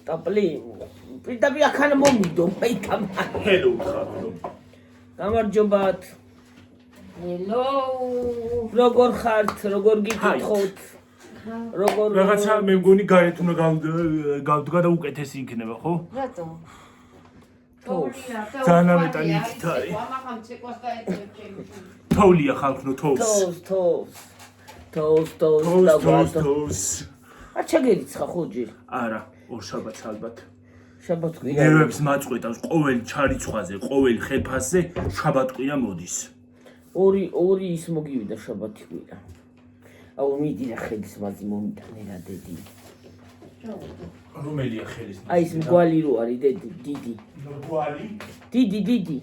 ტაპლი პირდაპირ აქან მომიდო მეიკამ ჰელო ხალხო გამარჯობათ Hello. როგორ ხართ როგორ გიკითხოთ როგორ რაღაცა მე მგონი გარეთ უნდა გავდგა და უკეთესი იქნება ხო? რატო? ძალიან ამეტანი იქით არის. ამახან ცეკვას დაეწევ. თოვლია ხალხო თოვს. თოვს აჩა გერიცხა ხო ჯერ არა ორ შაბათს ალბათ. შაბათკვირა ნერვებს მაწყვეტავს ყოველ ჩარიცხვაზე ყოველ ხეფასზე შაბათკვირა მოდის. ორი ის მოგივიდა შაბათკვირა აუ მიდი რა ხელის მაზი მომიტანე რა დედი რომელია ხელის აი ეს მგვალი რო არის დედი დიდი მგვალი დიდი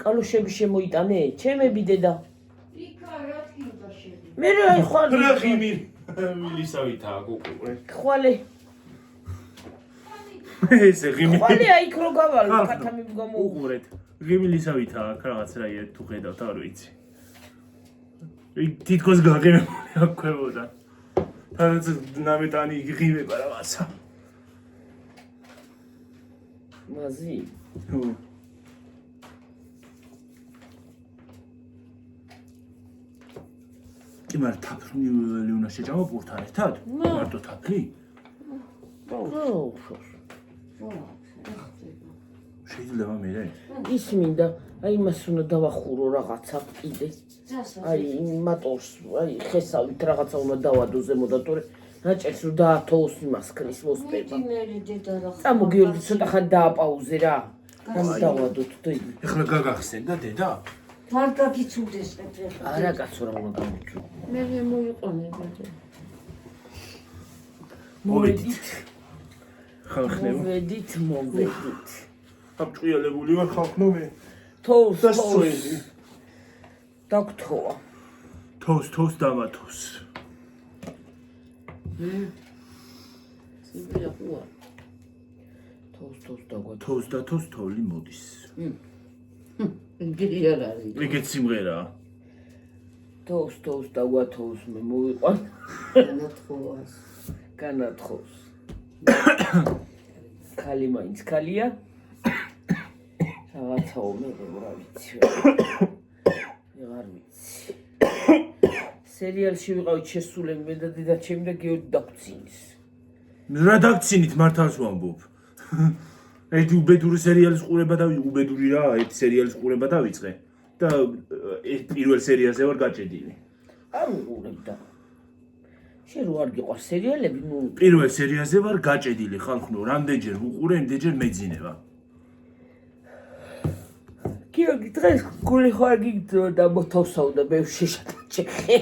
კალოშები შემოიტანე ჩემები დედა იქა რა თქმა შედი. მე აი ხვალ რა ხიმი მილისავითაა გუყურე. ხვალე ესე ღიმი ხვალე აი იქ რო გავალ ქათამი გამო უყურეთ ღიმილისავითაა აქ რაღაც რაი თუ ხედავთ არ ვიცი თითქოს გაღიმებული აქ ქვებოდა თანაც ნამეტანი ღიმება რაღაცა მაზი კი მაგრამ თაფლი უნდა შეჭამა პურთან ერთად მარტო თაფლი შეიძლება მე ის მინდა აი მას უნდა დავახურო რაღაცა კიდე აი მატორს აი ხესავით რაღაცა უნდა დავადო ზემოთ თორე რაჭერს რომ დაათოოს იმას ქნის მოსპება მე დედა რა. წამოგიორდი ცოტა ხან დააპაუზე რა რომ დავადოთ დედი ეხლა გაგახსენდა დედა არ გაგიცუდეს ეხლა. არა კაცო რა უნდა გამიჩო მე მოიყვანე დედა. მოვედით ხალხნებო მოვედით აბჭყიალებული ვარ ხალხნო მე თოვს დასწველი დაგთოა თოვს დამათოს სიბილა ყუა. თოვს დაგვა თოვს და თოვს თოვლი მოდის იგი არ არის. ეგეც სიმღერაა თოვს დაგვა თოვს მე მოვიყვან ნათხოვას. განათხოს ქალი მაინც ქალია რაღაცაო მე რა ვიცი ვეღარ ვიცი სერიალში ვიყავით შესულები მე და დედაჩემი და გეორგი დაგცინის რა დაგცინით მართალს ვამბობ ერთი უბედური სერიალის ყურება და უბედური რა ერთი სერიალის ყურება დავიწყე და პირველ სერიალზე ვარ გაჭედილი არ უყურებდა შენ რო არ გიყვარს სერიალები ნუ პირველ სერიალზე ვარ გაჭედილი ხალხო რამდენჯერ ვუყურე იმდენჯერ მეძინება გიორგი დღეს გული ხო არ გიგძო და მოთავსავდა მე შეშადაჭეხე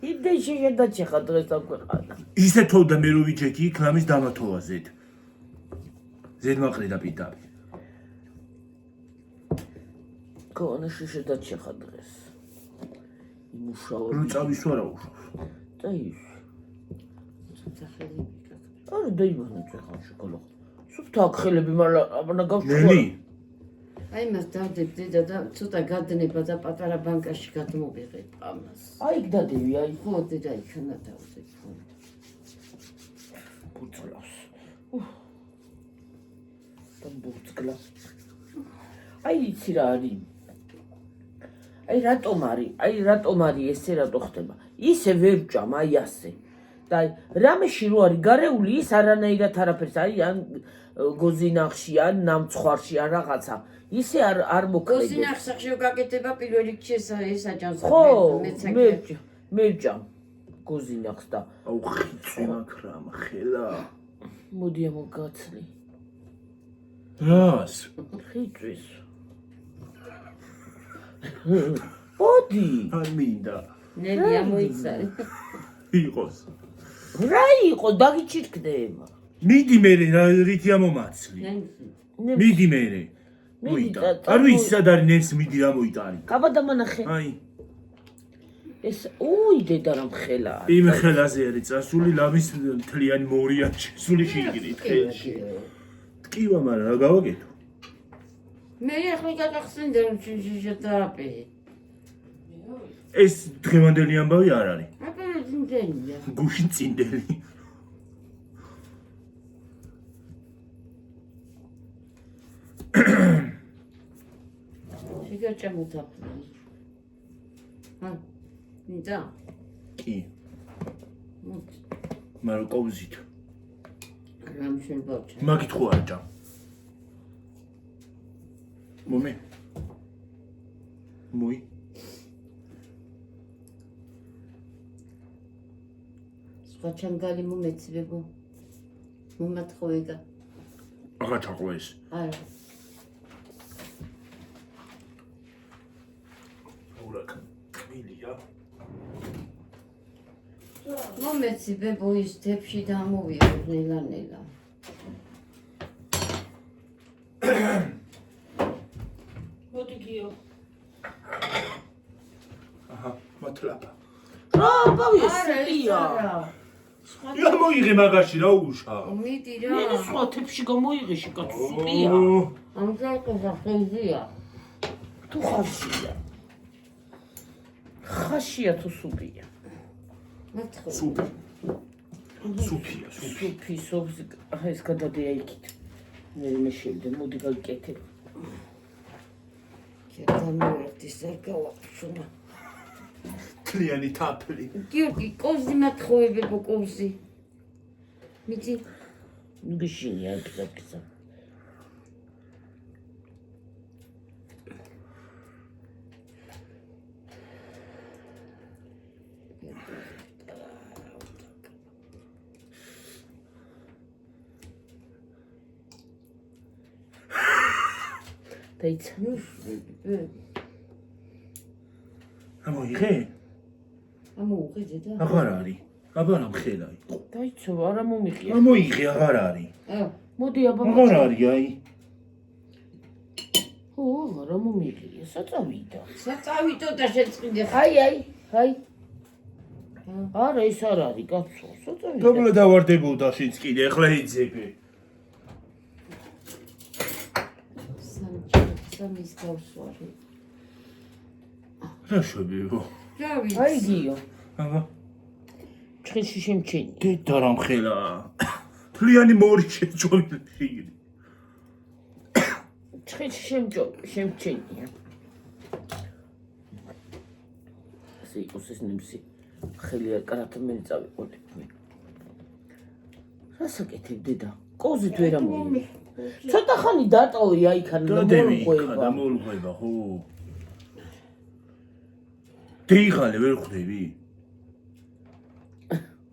იმდენ შეშადაჭეხა დღეს ამ ქვეყანა ისე თოვდა მე რო ვიჯექი იქ ლამის დამათოვაზეთ ზედმაყრი და პიტარი კონა შეშადაჭეხა დღეს იმუშავა რო წავის ვარა უშავს და ის არ დაიბანა ჭეხა შოკოლო სუფთა ხელები მაგრამ აბანა გავშვა აი მას დავდებ დედა და ცოტა გადნება და პატარა ბანკაში გადმოვიღებ ამას. აი იქ დადევი აი ხო დედა იქნა დავდებ ხო. ბუცლავს და ბუცკლა აი იცი რა არის აი რატომ არის ესე რატო ხდება ისე ვერ ჭამ აი ასე და აი რამეში რო არის გარეული ის არანაირად არაფერს აი ან გოზინახში ან ნამცხვარში ან რაღაცა ისე არ მოქმედებს გოზინახში გაკეთება პირველ რიგში ესაჯანს ხო მე ჭამ გოზინახს და აუ ხიწვი მაქრამ ხელა მოდი ამოგაცლი რას ხიწვის მოდი არ მინდა ნელი ამოიცარე იყოს რა იყო დაგიჩირკდება მიდი მე რა რითი ამომაცლი მიდი მე არ ვიცი სად არის ნემს მიდი რა მოიტანი გაბადამანახე აი ეს უი დედა რა მხელა იმ ხელაზე არის წასული ლამის მთლიანი მორია შესული შიგნით ხელში ტკივა მაგრამ რა გავაკეთო მე ახლა გაგახსენდა რომ შეშადააპე ეს დღევანდელი ამბავი არ არის. აბა ძინდენია. გუშინ წინდელი. შეგაჭამოთ აფრინი. მინდა? კი, მოთ. მაგრამ კოვზით. რამ შენ ბავშვი? მაგით ხო არ ჭამ. მომი. მოი. სხვა ჩანგალი მომეცბებო. მომათხოვება. აღარ ჩაყვეს. არა. ურაკ. მილია. მომეცბებო ის თებში დამოვიო ნელა. მოდი გიო. აჰა, მათლაბა. რა ბავშვი სია. ია მოიღე მაგაში რა უშა. მიდი მე რა. სხვა თებში გამოიღეში კაცო სია. ამჟამად ხაზია. თუ ხაშია. ხაშია თუ სუპია. მათხოვე. სუფია, სუფია. სუფი სოფს ეს გადადია იქით. მე შევდე მოდი გავიკეთებ. კეთამერტის ეკავაფშუნა. თლიანი თაფლი. გიორგი, კოვზი მათხოვებებო კოვზი. მიდი. გიშინია გზა. დაიცა. ამოიღე? ამოუღეძე და. აღარ არის. აბა რა მხელა იყო. დაიცა, არა მომიხია. ამოიღე, აღარ არის. მოდი აბა. აღარ არის, აი. ო, არა მომიხია. საწავიდა. საწავიდო და შეწყინდე. აი. არა, ეს არ არის, კაცო. საწავიდა. დაბლა დავარდებოდა შიც კიდე, ახლა იძებე. სამის გავსვარი. რა შევიბო? რა ვიცი. აი გიო. აბა. ჩხეში შემჩენი. დედა რა მხელა. თლიანი მორი შეჭოლილი. ჩხეში შემჩენია. ასე იყოს ეს ნემსი. ხელი არ კარათა მე წავიყოდებ მე. რასაკეთებ დედა? კოზით ვერ ამოიღე. ცოტა ხანი დატოვი აიქან დამოლღვება. დამოლღვება, ხო. დეიღალე ვერ ხვდები?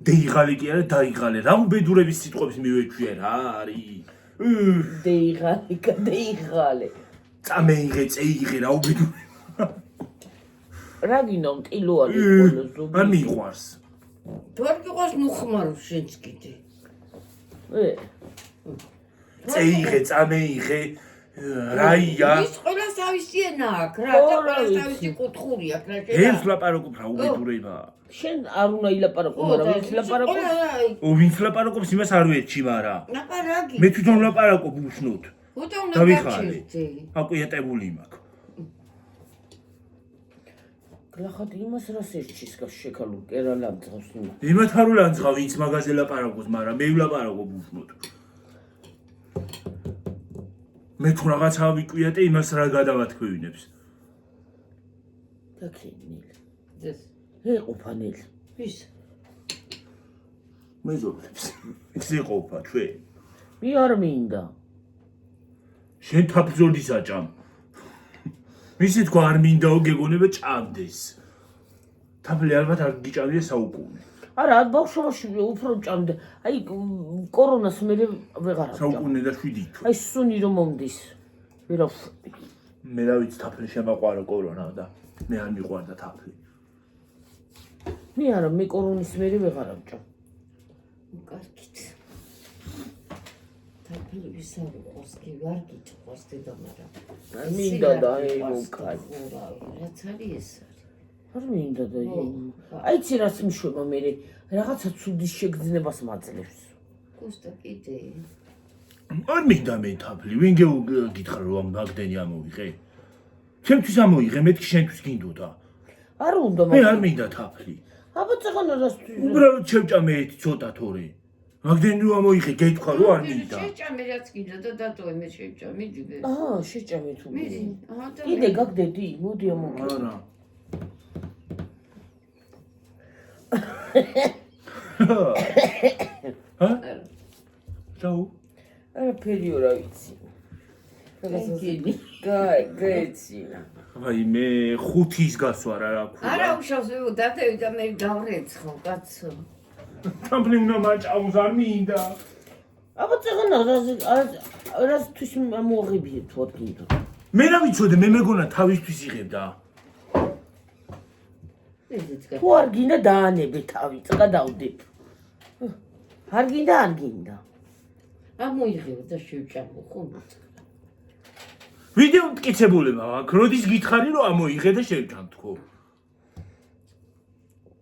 დეიღალე კი არა, დაიღალე. რა უბედურების სიტყვებს მივეჩვია რა არის? დეიღალე. წამეიღე, წეიღე რა უბედური. რა გინო მტილო არის ხოლო ზოგი. არ მიყვარს. თუ არ გიყვარს ნუხმარო შენც კიდე. წეიღე, წამეიღე, რაია. ის ყველას თავისი ენა აქვს რა, და ყველას თავისი კუთხური აქვს რა შედა. ეს ლაპარაკობ რა უბედურება. შენ არ უნდა ილაპარაკო, მაგრამ ის ლაპარაკობს. ვინც ლაპარაკობს იმას არ ვეჩი, მაგრამ ლაპარაკი. მე თვითონ ლაპარაკობ უშნოდ. უტა უნდა დავიხარე. გაჩერდე. აკვიატებული მაქვს. გლახად იმას რას ერჩის გაშეკალო კერალამ ძავს იმა. იმათ არ ულანძღავ ვინც მაგაზე ლაპარაკობს, მაგრამ მე ვლაპარაკობ უშნოდ. მე თუ რაღაცა ვიკვიატე, იმას რა გადავათქვევინებს. დაქენილ. ეს ეყופანილ. ვის? მეზობლებს. ეს იყოფა ჩვენ. მე არ მინდა. შენ თაფბრძოლის აჭამ. მისი თქვა არ მინდაო გეგონება ჭამდეს. თაფლი ალბათ არ გიჭამია საუკუნე. არა, ბავშვობაში უფრო ჭამდა. აი კორონას მე ვეღარ ჭამ. საუკუნე და 7 თვე. აი სუნი რომ მომდის. ვერავი. მე რა ვიცი თაფლი შემაყვარა კორონა და მე არ მიყვარდა თაფლი. მე არა, მე კორონის მე ვეღარ ჭამ. კარგით. თაფლების არ იყოს კი ვარ გიჭყვას დედა მაგრამ. მინდა და ემუკაი. რაც არის ეს არის. არ მინდა და აიცი რას მშვება მე რაღაცა ცუდის შეგრძნებას მაძლევს. კუსტა კიდე. არ მინდა მე თაფლი, ვინ გითხრა რომ მაგდენი ამოიღე? ჩემთვის ამოიღე, მეთქი შენთვის გინდოდა. არ უნდა მე არ მინდა თაფლი. აბა წაღანა რასთვის უბრალოდ შევჭამე ერთი ცოტა თორე. მაგდენ რო ამოიღე გეთქვა რო არ მინდა. შეჭამე რაც კიდე და დატოვე მე შეჭამე ჯიბე. აჰა შეჭამე თუ მე აჰა და კიდე გაგდედი მოდი ამოგი არა. ჰა? ჩაუ. არაფერი რა ვიცი გაგიდი გაიცი აი მე 5-ის გასვარ რა ქვია. არა უშავს დადევი და მე გავრეცხო კაცო. თამბლი უნდა მაჭავს არ მინდა. აბა წაღანა რასთვის მოაღებიე თუ არ გინდა მე რა ვიცოდე მე მეგონა თავისთვის იღებდა. თუ არ გინდა დაანებე თავი წადავდებ არ გინდა არ გინდა ამოიღებ და შევჭამო ხო ვიდეო მტკიცებულება აქვს. როდის გითხარი რომ ამოიღე და შევჭამ თქო.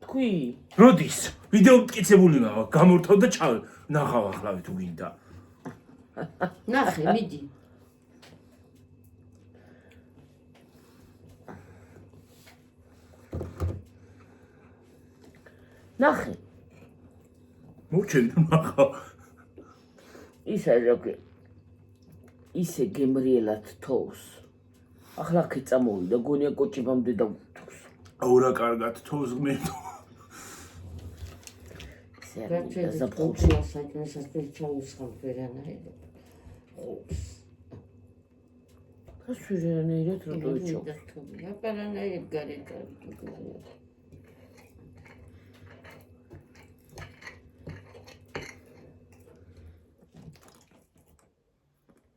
თქვი როდის? ვიდეო მტკიცებულება აქვს. გამორთავ და ნახავ ახლა თუ გინდა. ნახე მიდი ნახე მოჩები და ნახავ. ისე როგორ ისე გემრიელად თოვს ახლა ხე წამოვიდა გონია კოჭიბამდე დავუთოს აურა კარგად თოვს მე. ისე არ რაც მინდა ზაფხულში ზაფხულში საჭმელსაც ჩაუსხამ ვერანაირად ხობს რა სვირენაირად რო დაიჩო და პარანაირად გარეთ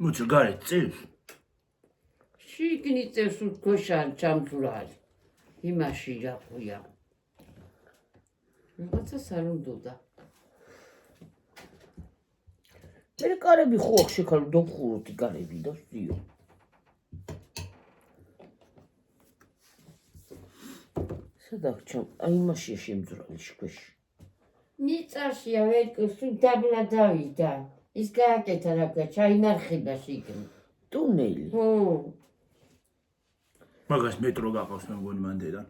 მოჩ გარეთ წევს. შიგნით წევს უქოშან ჩამძვრალ იმაში რა ქვია რაღაცას არ უნდა მე კარები ხო ახ შეხალ დოხუროთი კარები და ვსიო სადახჩა აი იმაშია შემძვრალი შქვეში მიწაშია ვერკოს თუ დაბლა დავიდა ის გააკეთა რა ქვია ჩაინარხება შიგნით ტუნელი ხო მაგას მეტრო გაყავს მე მგონი მანდედან.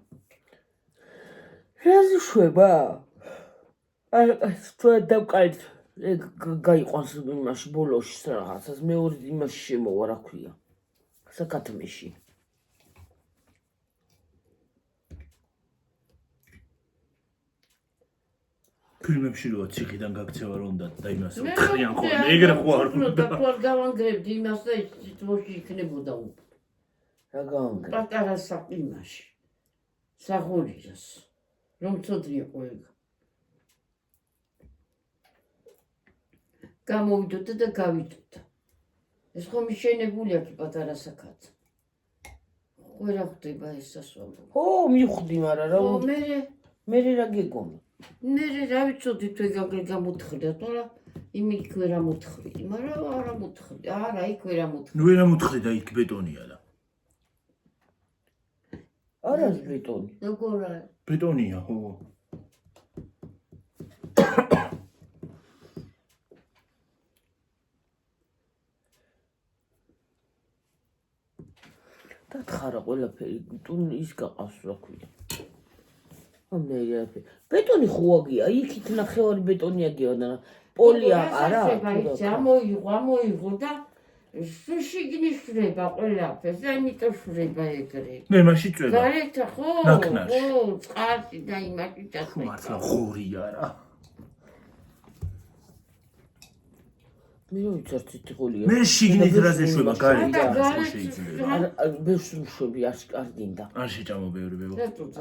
რაზე შვება თუ დავკარით გაიყვანს იმაში ბოლოში რაღაცას მეორე იმაში შემოვა რა ქვია საკათმეში ფილმებში როა ციხიდან გაქცევა რომ უნდა და იმას თხრიან ხოლმე ეგრე ხო არ უნდა. თუ არ გავანგრებდი იმას და ის თვოში იქნებოდა რა გავანგრე პატარა საყიმაში საღურიას რომ წოდრიო ეგ გამოვიდოდა და გავიდოდა ეს ხომ მიშენებულია კი პატარა საკაც ხო რა ხდება ეს სასვამო ხო მივხვდი მაგრამ რა ხო მე რა გეგონა მე რა ვიცოდი თუ ეგ გამოთხრდა თორა იმი ქვე რა მოთხრიდი მაგრამ არა მოთხრდი არა იქ ვერა მოთხრდი ნუ რა მოთხრე და იქ ბეტონია და. არა ბეტონი როგორ არის ბეტონია ხო. დათხარა ყველაფერი ტუნ ის გაყავს რა ქვია მე ბეტონი ხუაგია იქით ნახევარი ბეტონია გეოდა პოლია არა ამოიღო და შიგნით შრება ყველაფერს და იმიტომ შრება ეგრე მე მაშინ წვება. გარეთ ხო ნაკნარში. ხო წყალში და იმაში მართლა ჩასვლა ხურია რა. მე რო ვიცარ ციტიყოლია მე შიგნით რაზე შვება გარეთ და რა გარეთ შეიძლება. ბევს მშვები არ გინდა არ შეჭამო ბევრი ბებო.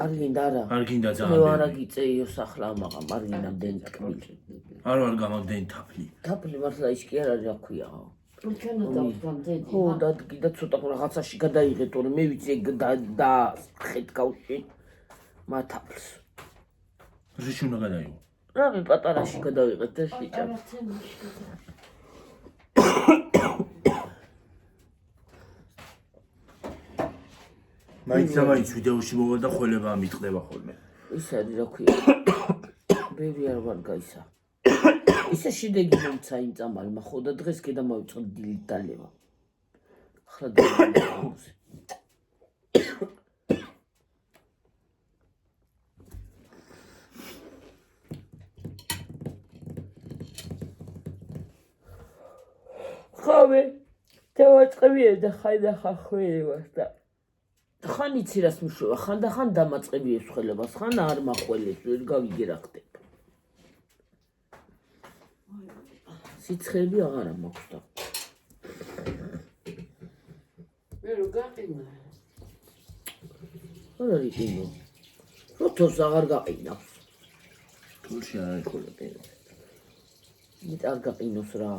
არ გინდა არა არ გინდა მე ძალიან. არა გიწეიო სახლა მაღამ არ გინდა დენ ტკბილი არ გამაგდენ თაფლი. თაფლი მართლა ის კი არ არის რა ქვია უკანა დავგამდედი ხო დადგი და ცოტა რაღაცაში გადაიღე თორე მე ვიცი ეგ და ხეთ გავში მათაფლს რიში უნდა გადაიღო. რა მე პატარაში გადავიღეთ და შეჭამ მაინც ვიდეოში მოვა და ხოლება ამიტყდება ხოლმე. ის არის რა ქვია ბევრი არ ვარ გაისა ისე შედეგი მომცა იმ წამალმა ხო და დღეს კიდე მოვიწყო დილით დალევა ახლა ხავე დავაწყებია და ხან ხველებას და ხან იცი რას მიშვება ხან დამაწყებიებს ხველებას ხან არ მახველებს ვერ გავიგე რა ხდება სიცხეები აღარა მაქვს და მე რო გაყინა არ არის იმო როთოს აღარ გაყინავს თულში არ არის ხოლმე მით არ გაყინოს რა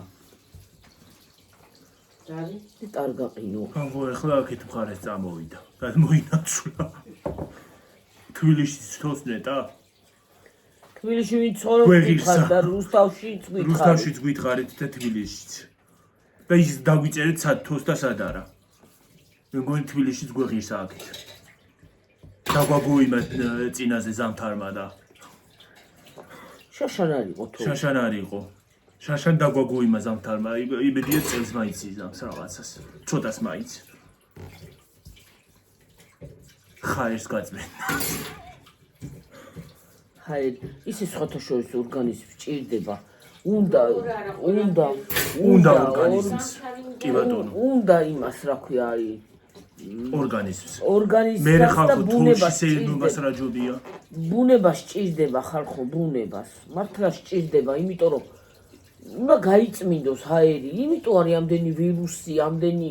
დარი მით არ გაყინო ხო ახლა აქეთ მხარეს წამოვიდა გადმოინაცვლა თბილისში თოს ნეტა თბილისში ვიცხოვრობ გითხარ და რუსთავშიც გითხარ რუსთავშიც გითხარით და თბილისშიც და ის დაგვიწერეთ სად თოს და სად არა მე მგონი თბილისშიც გვეღირსა აქეთ დაგვაგოიმა წინაზე ზამთარმა და შაშან არ იყო თუ შაშან არ იყო შაშან დაგვაგოიმა ზამთარმა იმედია წელს მაინც იზამს რაღაცას ცოტას მაინც ხაერს გაწმენ ჰაი ისე სხვათა შორის ორგანიზმს ჭირდება უნდა ორგანიზმს კი ბატონო უნდა იმას რა ქვია არის ორგანიზმს ორგანიზმს მე და ხალხო ბუნებას თულშისეირნობას რა ჯობია ბუნებას ჭირდება ხალხო ბუნებას მართლა ჭირდება იმიტომ რომ უნდა გაიწმინდოს ჰაერი იმიტომ არის ამდენი ვირუსი ამდენი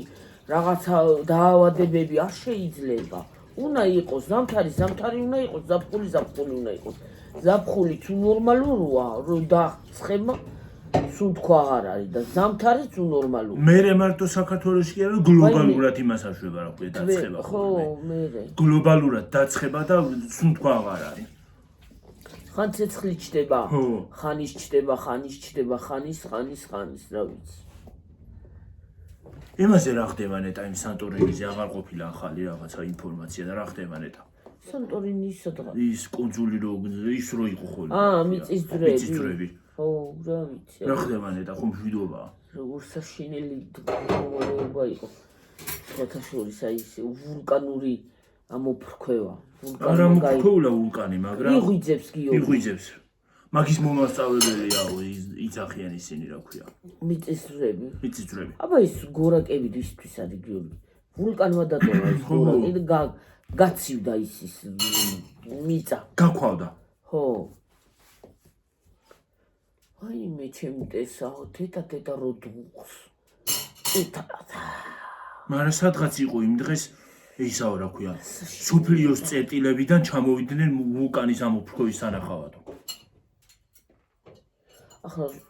რაღაცა დაავადებები არ შეიძლება უნდა იყოს ზამთარი უნდა იყოს ზაფხული უნდა იყოს ზაფხული თუ ნორმალურია რომ დაცხება სულ თქვა აღარ არის და ზამთარიც უნორმალურია მე მარტო საქართველოში კი არა გლობალურად იმას აშვება რა ქვია დაცხება ხო მე გლობალურად დაცხება და სულ თქვა აღარ არის ხან ცეცხლი ჩდება ხო. ხანის ჩდება ხანის რა ვიცი იმაზე რა ხდება ნეტა იმ სანტორინიზე აღარ ყოფილა ახალი რაღაცა ინფორმაცია და რა ხდება ნეტა სანტორინი სადღაც ის კონძული რო ის რო იყო ხოლმე მიწისძვრები ხო რა ვიცი რა ხდება ნეტა ხომ შვიდობაა როგორ საშინელი მდგომარეობა იყო შეთაშორის აი ეს ვულკანური ამოფრქვევა არა მოკოულა ვულკანი მაგრამ იღვიძებს გიო იღვიძებს მაგის მომასწავლებელია იძახიან ისინი რა ქვია მიწისძვრები აბა ის გორაკები ისთვის არის გიორგი ვულკანმა დატოვა ის გორაკი და გაცივდა ის მიწა გაქვავდა ხო აი მე ჩემი ტესაო თეთა როდუხს მაგრამ სადღაც იყო იმ დღეს ისაო რა ქვია სუფლიოს წერტილებიდან ჩამოვიდნენ ვულკანის ამოფრქვევის სანახავად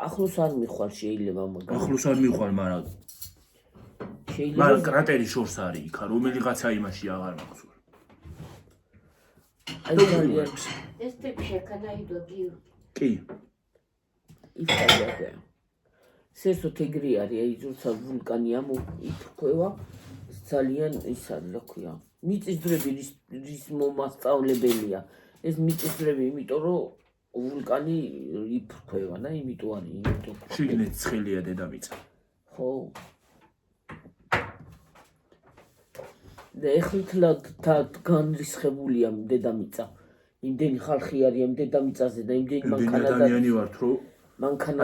ახლოს არ მიხვალ შეიძლება მაგრამ ახლოს არ მიხვალ მაგრამ კრატერი შორს არის იქა რომელიღაცა იმაში აღარ მახსოვს აი ძალიან ეს ტიპი შეკანაიდო გიო კი იფადია სესო თეგრი არის აი როცა ვულკანი ამოფრქვევა ძალიან ის არის რა ქვია მიწისძვრები რის მომასწავლებელია ეს მიწისძვრები იმიტომ რომ ვულკანი იფრქვევა და იმიტომ არის იმიტომ შიგნით ცხელია დედამიწა ხო და ეხლა განრისხებულია დედამიწა იმდენი ხალხი არის ამ დედამიწაზე და იმდენი მანქანა ადამიანი ვართ რომ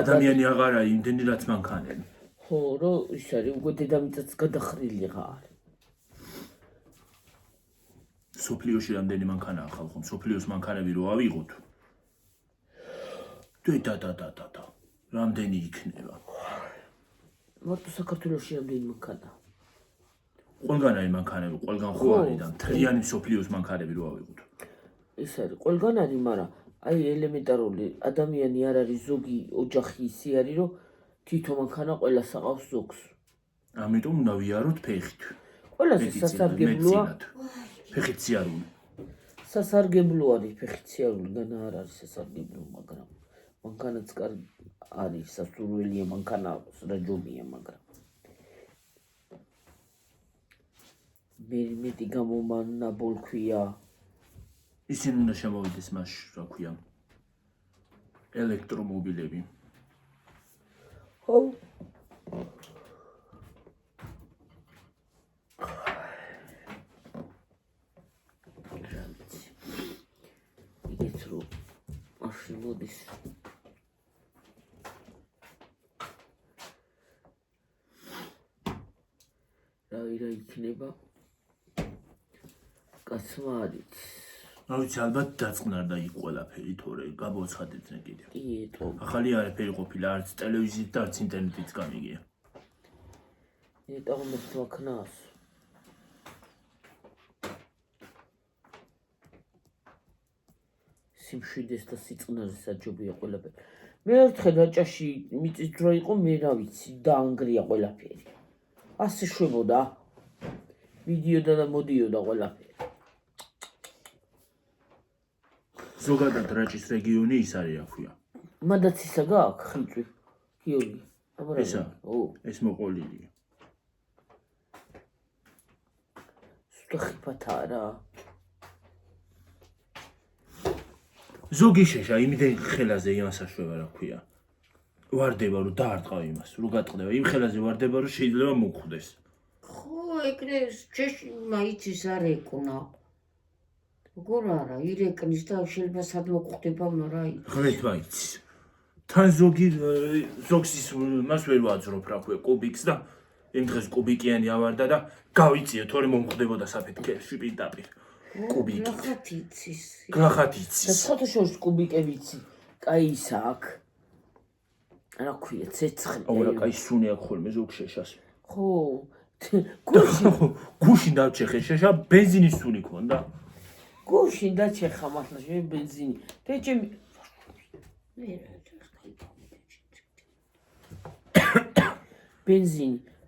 ადამიანი აღარ არის იმდენი რაც მანქანები ხო რომ ის არის უკვე დედამიწაც გადახრილიღა არის სოფლიოში რამდენი მანქანაა ხალხო სოფლიოს მანქანები რო ავიღოთ და რამდენი იქნება მარტო საქართველოში რამდენი მანქანაა ყველგან არის მანქანები ყველგან ხო არის და მთლიანი სოფლიოს მანქანები რო ავიღოთ ის არის ყველგან არის მაგრამ აი ელემენტარული ადამიანი არ არის ზოგი ოჯახი ისე არის რომ თვითონ მანქანა ყველას აყავს ზოგს ამიტომ უნდა ვიაროთ ფეხით ყველაზე სასარგებლოა ფეხით სიარული სასარგებლო არის ფეხით სიარული და არ არის სასარგებლო მაგრამ მანქანაც არის სასურველია მანქანა რაჯობია მაგრამ მეტი გამომანა ბოლქვია ისინი უნდა შემოვიდეს მასში რა ქვია ელექტრომობილები ხო იგიც რომ მაშინ მოდის იქნება. კაცმა არ იცის. რა ვიცი, ალბათ დაწყნარდა იქ ყველაფერი, თორე გამოცხადებდნენ კიდევ. კი, ეტო. ახალი არაფერი ყოფილა, არც ტელევიზიით და არც ინტერნეტით გამიგია. ეტო უნდა ვაქნას. სიმშვიდეს და სიწყნარეს საჯობია ყველაფერი. მე ერთხელ რაჭაში მიწის დრო იყო, მე რა ვიცი, დაანგრია ყველაფერი. ასე შვებოდა. მიდიოდა და მოდიოდა ყველაფერი. ზოგადად რაჭის რეგიონი ის არის, რა ქვია. მადაც ისა გააქვს ხიჭვი. გიორგი. ისა? ო, ეს მოყოლილია. სულ ხიფათაა რა. ზოგი შეშა იმდენ ხელაზე იანსაშვება, რა ქვია. ვარდება რომ დაარტყავ იმას, რომ გატყდება. იმ ხელაზე ვარდება რომ შეიძლება მოხვდეს. ხო, ეგრე ჯეში მაიცის არ ეკუნა. როგორ არა, ირეკნის და შეიძლება სადმო ხვდება, მაგრამ ღმერთ მაიცის. თან ზოგს ის მას ვერ ვაძრობ, რა ქვია, კუბიკს და იმ დღეს კუბიკიანი ავარდა და გავიწიე, თორე მომხვდებოდა საფეთქეში პირდაპირ. კუბიკი. ნახათ იცის. გლახად და იცის. სხვათა შორის კუბიკებიცი. კაი ისა აქ. რა ქვია, ცეცხლი. აუ რა კაი სუნი აქვს ხოლმე ზოგ შეშას. ხო. გუშინ გუშინ დავჭეხე შეშა ბენზინის სუნი ქონდა. გუშინ დაჩეხა მართლა შენ ბენზინი. დეჭემ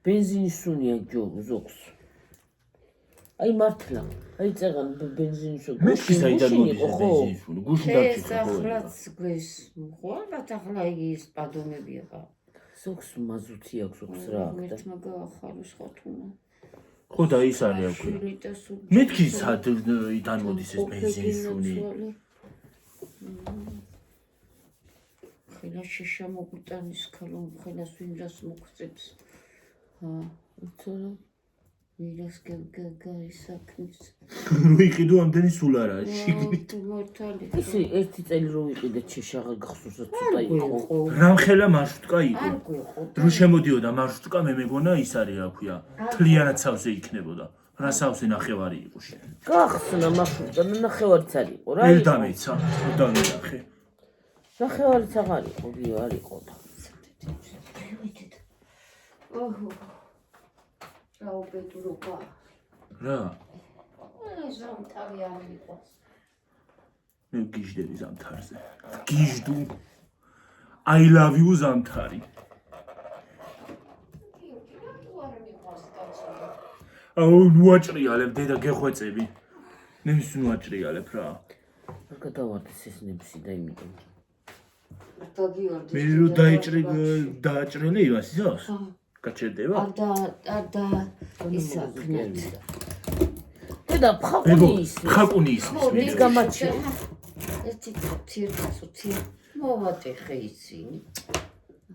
ბენზინის სუნია ზოგს. აი მართლა. აი წეგან ბენზინის სუნი. მე საიდან მოდის ხო. ბენზინის სუნი? გუშინ ეს დავჭეხე. ახლაც გვეს მოხვალ ახლა ის პადონები ახლა. ზოგს მაზუთი აქვს, ზოგს რა აქვს და ერთმა გაახალოს ხათუნა. ხო და ის არის რა ქვია. შვილი და სულ მეთქი სადიდან მოდის ეს ბენზინის სუნი? ხელა შეშა მოგვიტანის ქალო ხელას ვინდას მოგვწებს. უცორო ვირას გაისაკნის. რო იყიდო ამდენი სულ არა შიგნით. მართალი. ისე ერთი წელი რო ვიყიდეთ შეშაღა გახსოვს რა ცოტა იყო. რამხელა მარშრუტკა იყო. არ გვიყო. რო შემოდიოდა მარშრუტკა მე მეგონა ის არის რა ქვია. თლიანად სავსე იქნებოდა. რა სავსე ნახევარი იყო შენ. გახსნა მარშრუტა და ნახევარიც არ იყო რა. ელდამეცა, დამინახე. ნახევარიც აღარ იყო, გიო არ იყო და. ოჰო. რაუბედურობა. რა? ზამთარი არ იყოს. მე გიჟდები ზამთარზე. გიჟდუ. I love you ზამთარი. აუ ნუაჭრიალებ დედა გეხვეწები. მე მის ნუაჭრიალებ რა. არ გადავარდეს ეს ნებსი და იმიტომ. მე რო დააჭრელი იმას ისოს? გაჩერდება? და ისაკნეთ. დედა ფხაკუნი ის. ხაკუნი ის. ის გამაჩი. ერთი ცირცუცი მოვატეხე ისინი.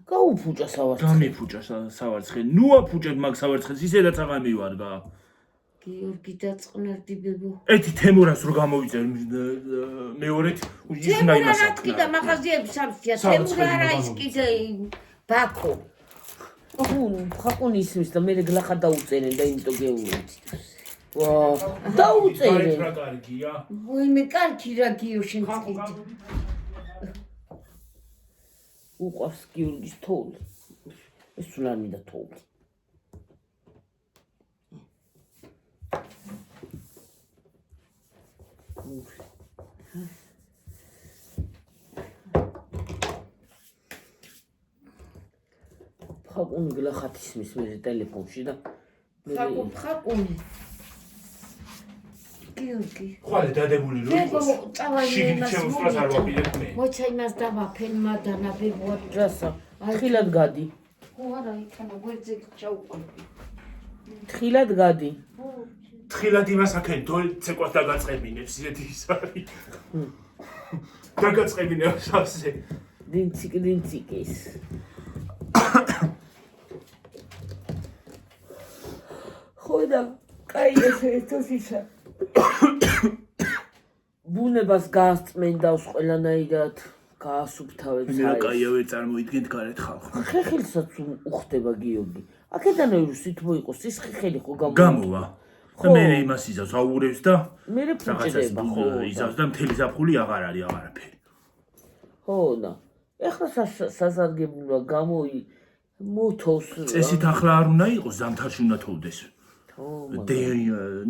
გაუფუჭა სავარცხე. გამიფუჭა სავარცხე. ნუ აფუჭებ მაგ სავარცხეს, ისედაც აღარ მივარგა. გიორგი დაწყნარდი ბებო. ერთი თემურას რო გამოვიწერ მეორეთ ისნა იმას თემურა კიდე მაღაზიები სამსია. თემურა არა ის კიდე ბაქო. ფხაკუნი ისმის და მე გლახა დაუწერენ და იმიტომ გეუვით. ვა, დაუწერენ. რა კარგია? ვინმე კარგი რა გიო შენ წით. უყვარს გიორგის თოვლი. ეს სულ არ მინდა თოვლი. ფხაკუნი გლახათ ისმის მე ტელეფონში და ფხაკუნი. გიორგი. ხვალე დადებული რო იყოს. შიგნით შემოსვლას არ ვაპირებ მე. მოცა იმას დავაფენ მადანა ბებო. ჯასა, თხილად გადი. ხო არა იქნება გვერდზე ჩაუყვები. თხილად გადი. თხილად იმას აქენ ცეკვას დაგაწყებინებს ისეთი ის არის. დაგაწყებინებს ასე. დინციკის. ხო და კაი ეს ისა. ბუნებას გაასწმენდავს ყველანაირად, გაასუფთავებს მე რა კაია ვერ წარმოიდგენთ გარეთ ხალხს. ხეხილსაც უხდება გიორგი. აქედან რუსით მოიყო სისხლი ხელი ხო გამოვა და მე იმას იზავს აურევს და მე ფუჭდება ხო იზავს და მთელი ზაფხული აღარ არის აღარაფერი ხო და ეხლა საზარგებლობა გამოი მოთოს წესით ახლა არ უნდა იყოს ზამთარში უნდა თოვდეს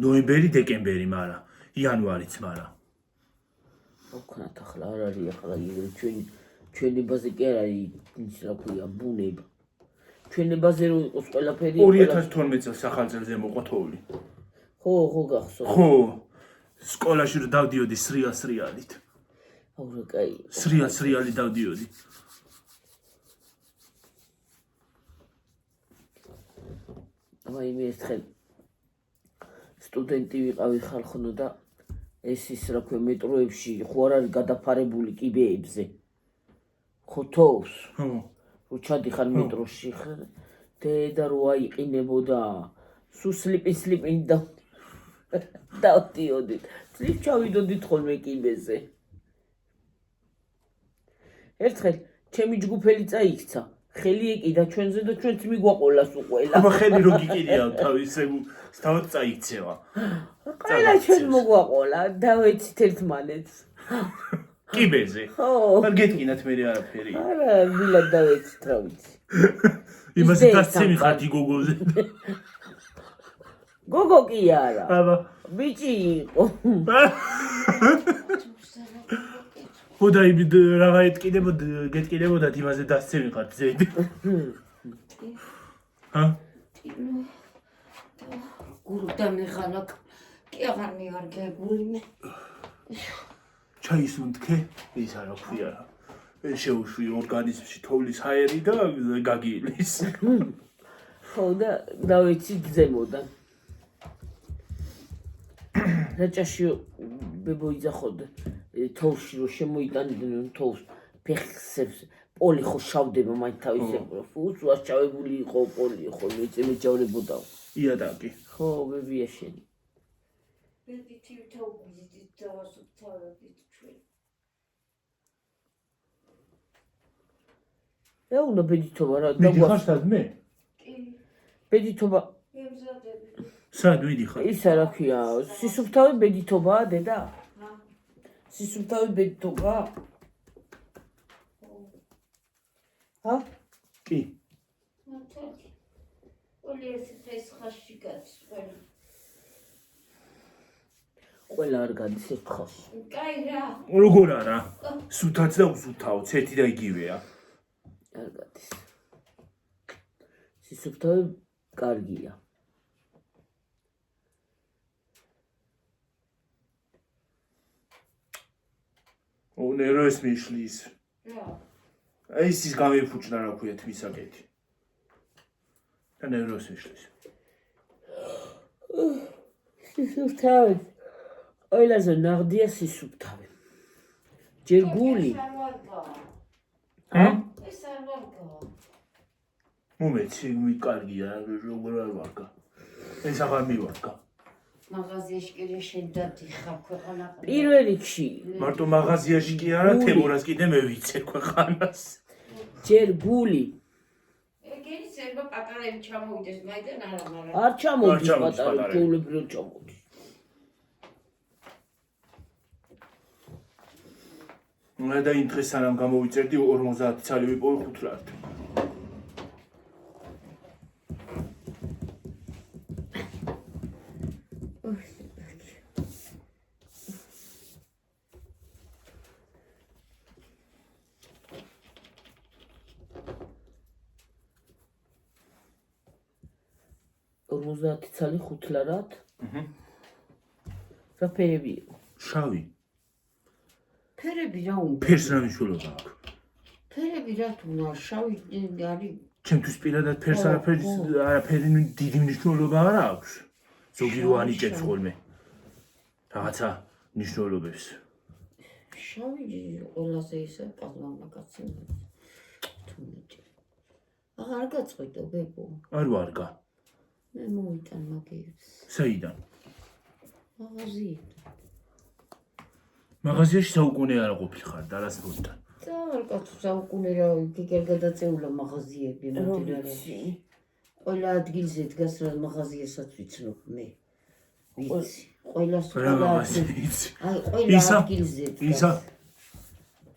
ნოემბერი დეკემბერი მაგრამ იანვარიც მაგრამ ოქნათ ახლა არ არის ახლა ჩვენებაზე კი არ არის ის რა ქვია ბუნება ჩვენებაზე რო იყოს ყველაფერი 2012 წელს ახალწელზე მოყვა თოვლი ხო გახსოვს ხო სკოლაში რო დავდიოდი სრიალით აუ რა კაი სრიალი დავდიოდი აი მე ერთხელ სტუდენტი ვიყავი ხალხნო და ეს ის რა ქვია მეტროებში ხო არ არის გადაფარებული კიბეებზე ხო თოვს ხო რო ჩადიხარ მეტროში დედა რო აიყინებოდა სუ სლიპინი და დავდიოდი წლით ჩავიდოდით ხოლმე კიბეზე ერთხელ ჩემი ჯგუფელი წაიქცა ხელი ეკიდა ჩვენზე და ჩვენც მიგვაყოლას უყველა აბა ხელი რო გიკიდია თავის თავად წაიქცევა ყველა ჩვენ მოგვაყოლა დავეცით ერთმანეთს კიბეზე ხო არ გეტკინათ მე არაფერი არა ვილად დავეცით რა ვიცი იმასე დასცემი ხათი გოგოზე გოგო კი არა აბა ბიჭი იყო ხოდაიბი რაღა გეტკინებოდა იმაზე დასცემი ხათ ზეები ჰა გურდა მეხანა კი აღარ მიარგებული მე ჩაის უნთქე ის არა ქვია შეუშვი ორგანიზმში თოვლის ჰაერი და გაგილის ხო და დავეცით ზემოდან რაჭაში ბებოიძახოდ თოვში რო შემოიტანდნენ თოვს ფეხსებს პოლი ხო შავდება მაინც თავისებრო უცვას ჩავებული იყო პოლი ხო მეჯავრებოდა იადაკი ხო ბებია შენი ბედი თვითაუგზით დავასუფთავებით ჩვენ ეუნა ბედითობა რა მიდიხარ სადმე? კი ბედითობა ემზადები სად მიდიხარ? ისა რა ქვია სისუფთავე ბედითობაა დედა სისუფთავე ბედითობაა ჰა კი მართალი ყველი ეს ხაში გაწყვეტ ყველა არ გადის ერთ ხალხს კაი რა როგორ არა სუთაც და უსუთაოც ერთი და იგივეა არ გადის სისუფთავე კარგია ნერო ეს მიშლის რა აი ის გამიფუჭნა რა ქვია თვისაკეთი და ნეროს ეშლის სისუფთავე ყველაზე ნაღდია სისუფთავე ჯერ გული ეს არ ვარგა მომეცი მიკარგია როგორ არ ვარგა ეს აღარ მივარგა მაღაზიაში კი შენ დადიხარ ქვეყანა პირველ რიგში მარტო მაღაზიაში კი არა თემურას კიდე მე ვიცე ქვეყანას ჯერ გული ეგენი ზერბა პატარები ჩამოვიდეს მაიდან არა მაგრამ არ ჩამოდის არ ჩამოდის პატარა პატარები. გულებრივ ჩამოდის და იმ დღეს სანამ გამოვიწერდი 50 ცალი ვიპოვე 5 ლართ ორმოცდაათი ცალი 5 ლარად რა ფერები იყო შავი ფერები რა უნდა ფერს რა მნიშვნელობა აქვს ფერები რა თუნა შავი არის ჩემთვის პირადად ფერს არაფერი დიდი მნიშვნელობა არ აქვს ზოგი რო ანიჭებს ხოლმე რაღაცა მნიშვნელობებს შავი ყველაზე ისე პაზმამაკაცი თუნეთი აღარ გაწყვეტო ბებო არ ვარგა მე მოვიტან მაგებს საიდან მაღაზიიდან მაღაზიაში საუკუნე არ ყოფილიყარ და რას მოდთან წავარ კაცო საუკუნე რა იქ არ გადაწეულა მაღაზიები მომდინარეში ყველა ადგილზე დგას რა მაღაზიასაც ვიცნობ მე. ვიცი. ყველას რა მაღაზია იცი? აი ყველა ისა? ადგილზე დგას. ისა?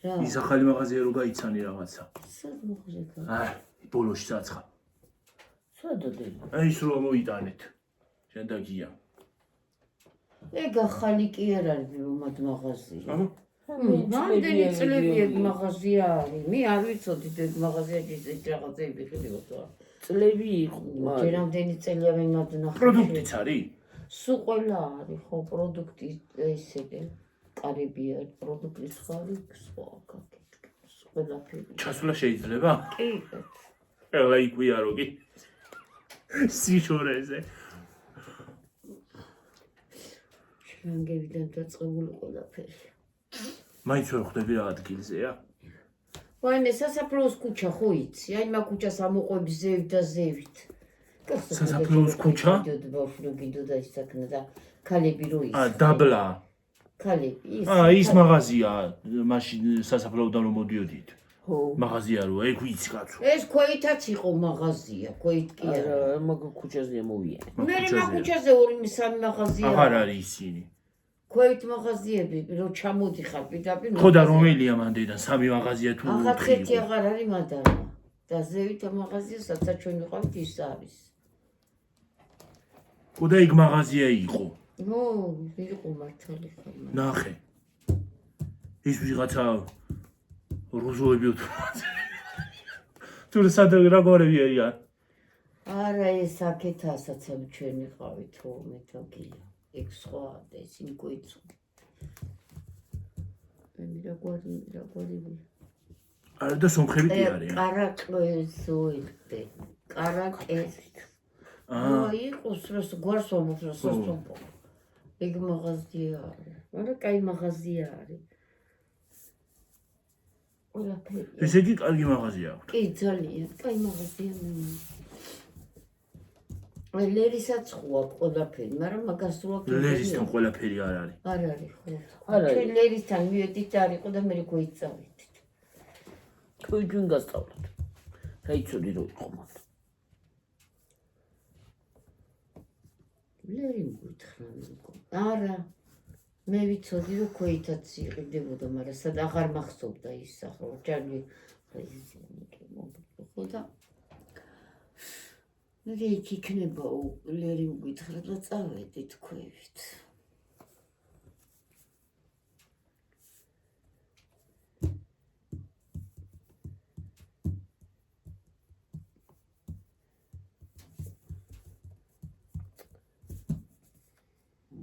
რა? ის ახალი მაღაზია რო გაიცანი რაღაცა. სად მოხდება? აი, ბოლოში საცხა. სადადელი. აი ის რო მოიტანეთ. შენ და გია. ეგ ახალი კი არ არის რომად მაღაზია. აჰა. რამდენი წლები ეგ მაღაზია არის? მე არ ვიცოდი ეგ მაღაზიაში ეს რაღაცები ხდებოდა. წლები იყო. ჯერ რამდენი წელია მე მათ ნახე. პროდუქტიც არის? სულ ყველა არის ხო პროდუქტი ესე კარები არის პროდუქტის ხარი სხვა კაკეტი ყველაფერი. ჩასვლა შეიძლება? კი. ყველა იქვია რო კი. სიშორეზე. შრანგებიდან დაწყებული ყველაფერი. მაინც ვერ ხვდები რა ადგილზეა? ვაიმე სასაფლაოს ქუჩა ხო იცი? აი მაგ ქუჩას ამოყვები ზევით და ზევით. სასაფლაოს ქუჩა? ბავშვი გიდოდა ის საქმე და ქალები რო ის. დაბლა. ქალები ის. ის მაღაზია, მაშინ სასაფლაოდან რომ მოდიოდით. ხო. მაღაზია რო, ეგ ვიცი კაცო. ეს ქვეითაც იყო მაღაზია, ქვეით კი არა. არა, მაგ ქუჩაზე მოვიარე. მე მაგ ქუჩაზე 2-3 მაღაზია. აღარ არის ისინი. ქვეით მაღაზიები რო ჩამოდიხარ პირდაპირ. ხო და რომელია მანდიდან 3 მაღაზია თუ 4 ახალხეთი აღარ არის მადარა. და ზევით მაღაზია სადაც ჩვენ ვიყავით ის არის. ხო და ეგ მაღაზია იყო. ნო, იყო მართალი ხარ. ნახე. ის ვიღაცა რუზოები თუ. თუ სადა როგორი არიან? არა ეს აქეთასაც ჩვენ ვიყავით ხო მე თოგია. ეგ სხვა და ისინი გვიწო. მე რაგვარი არა და სომხები კი არიან. კარაკეზოიდე. კარაკეზ. აი იყოს რას გვარსომოს რა სასწაულო. ეგ მაღაზია არის. არა კაი მაღაზია არის. ყველაფერი. ესე იგი კარგი მაღაზია აქვს. კი ძალიან კაი მაღაზია მე. ლერისაც ხო აქვს ყველაფერი, მაგრამ მაგას რო აქვს. ლერისთან ყველაფერი არ არის. არ არის ხო. არ არის. ჩვენ ლერისთან მივედით და არ იყო და მე გვეიცავით. თქვენ გასწავლოთ. რა იცოდი რო იყო მათ. ლერი მგვითხრა არა. მე ვიცოდი რომ ქვეითაც იყიდებოდა, მაგრამ სად აღარ მახსოვდა ის ახლა ჯარი ხო და მე იქ იქნება ლერი მგვითხრა და წავედით ქვევით.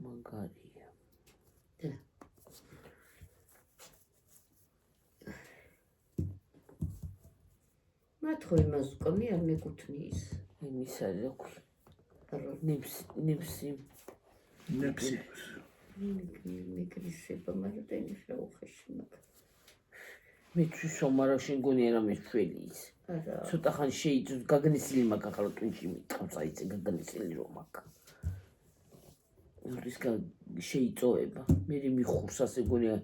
მაგარია. მათ ხო იმას უკამი არ მეკუთვნის. იმის არის რა ქვია. ნიფსი. ნეფსი. მიგრისება მაგრამ დანიშნა უხეში მაგ. მე ჩვისომარა შენ გონია რა მე შველი ის. არა. ცოტა ხან შეიწუს გაგნისილი მაგ ახლა ტვინში მიტყავს აი ეს გაგნისილი რომ მაგ. ის შეიწოება. მე მიხურს ასე გონია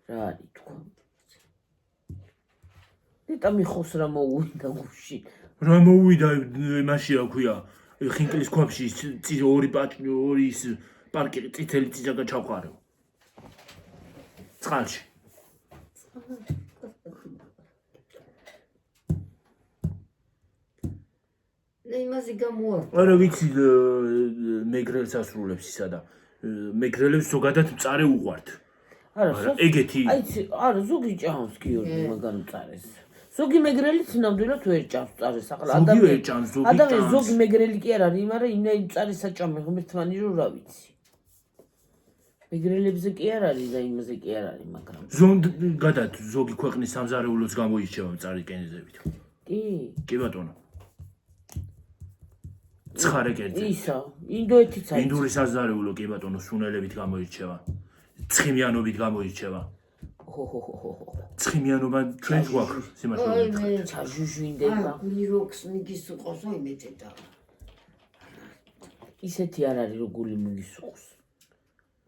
რა არის თქვა. ნეტა მიხურს რა მოუვიდა გუში. რა მოუვიდა იმაში რა ქვია? ხინკლის ქვაბში ორი ის პარკი წითელი წიძაგა ჩავყარო. წყალში. იმაზე გამოარდა. არა ვიცი მეგრელს ასრულებს ისა და მეგრელებს ზოგადად მწარე უყვართ. არა, ეგეთი. აიცი, არა, ზოგი ჭამს გიორგი მაგან მწარეს. ზოგი მეგრელიც ნამდვილად ვერ ჭამს მწარეს. ახლა ადამიანი ზოგი მეგრელი კი არ არის, მაგრამ იმეი მწარეს აჭამე, ხომ ერთმანი რო რა ვიცი. მეგრელებზე კი არ არის და იმაზე კი არ არის, მაგრამ ზოგადად ზოგი ქვეყნის სამზარეულოც გამოირჩევა მწარი კენიზებით. კი. კი ბატონო. ცხარე კერძი. ისა, ინდოეთიც არის. ინდური საზარეულო კი ბატონო სუნელებით გამოირჩევა. ცხიმიანობით გამოირჩევა. ცხიმიანობა ჩვენს გვაქვს სიმართლე. ჩაჟუჟვინდება. გული როქს მიგის უყოს აი მეტედა. ისეთი არ არის რო გული მიგის უყოს.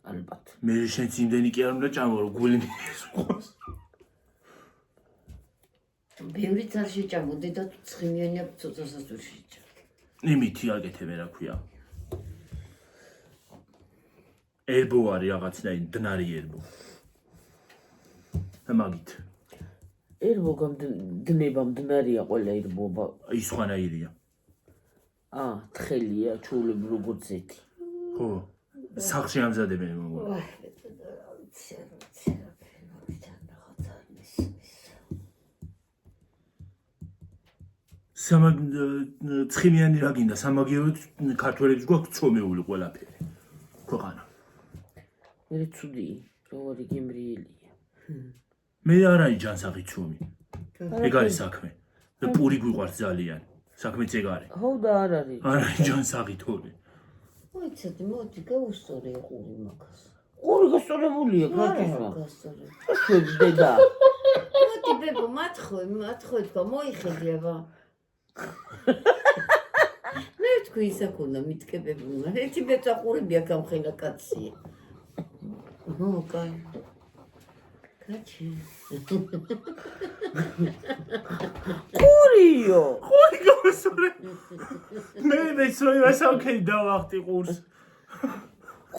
ალბათ. მე შენც იმდენი კი არ უნდა ჭამო რომ გული მიგის უყოს. ბევრი წარ შეჭამოდე და ცხიმიანი აბცოცასაც ვერ შეჭამ. იმითი აკეთებენ რა ქვია. ერბო არის რაღაცნაირი დნარი ერბო. მაგით. ერბო გამდნება მდნარია ყველა ერბობა. ის ხვანაირია. თხელია, ჩულები როგორც ზეთი. ხო. სახში ამზადებენ მოგონა. ცხიმიანი რა გინდა სამაგიეროდ ქართველებს გვაქვს ცომეული ყველაფერი. ქვეყანა. მე ცუდი, როგორი გემრიელია. მე არ არის ჯანსაღი ცომი. ეგ არის საქმე. პური გვიყვარს ძალიან. საქმეც ეგ არის. ხო და არ არის. არ არის ჯანსაღი თორე. მოიცადე, მოდი გაუსწორე ყური მაგას. ყური გასწორებულია, გაკეთდა. გასწორე. შეძდება. მოდი ბებო, მათხოვე თქვა, მოიხედი აბა. მე თქვი ისა ქონდა მიტკებებულმა. ერთი ბეწაყურები აქ ამხელა კაცია. კაი. კაცი. ყურიო. ხოი გავასწორე. მე მეცროი ვასაუქეი დავახტი ყურს.